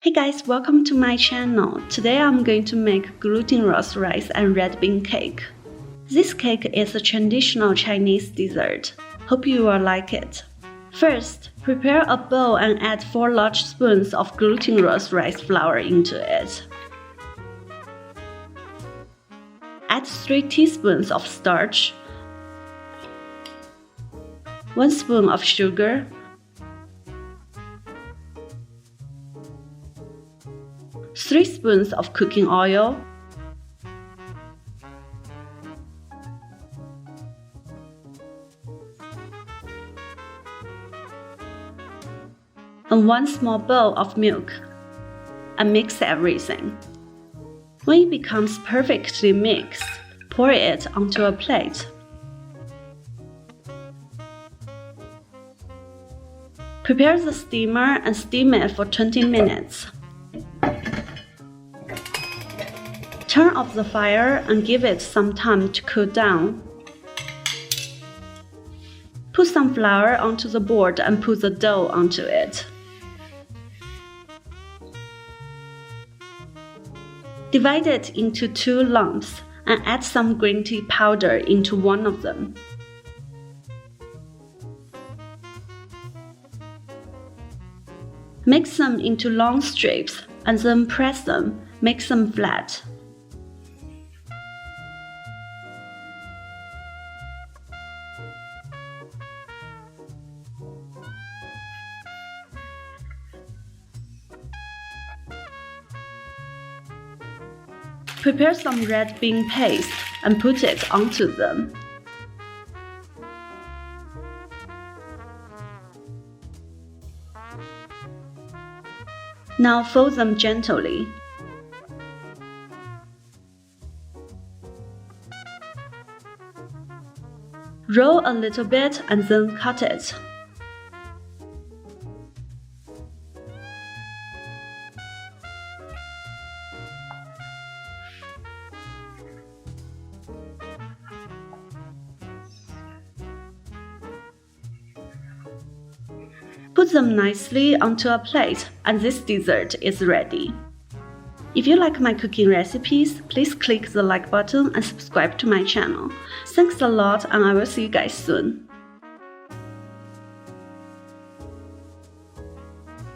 Hey guys, welcome to my channel. Today I'm going to make glutinous rice and red bean cake. This cake is a traditional Chinese dessert. Hope you will like it. First, prepare a bowl and add 4 large spoons of glutinous rice flour into it. Add 3 teaspoons of starch, 1 spoon of sugar, 3 spoons of cooking oil, and 1 small bowl of milk, and mix everything. When it becomes perfectly mixed, pour it onto a plate. Prepare the steamer and steam it for 20 minutes. Turn off the fire and give it some time to cool down. Put some flour onto the board and put the dough onto it. Divide it into 2 lumps and add some green tea powder into one of them. Mix them into long strips and then press them, make them flat. Prepare some red bean paste and put it onto them. Now fold them gently. Roll a little bit and then cut it. Put them nicely onto a plate and this dessert is ready. If you like my cooking recipes, please click the like button and subscribe to my channel. Thanks a lot and I will see you guys soon.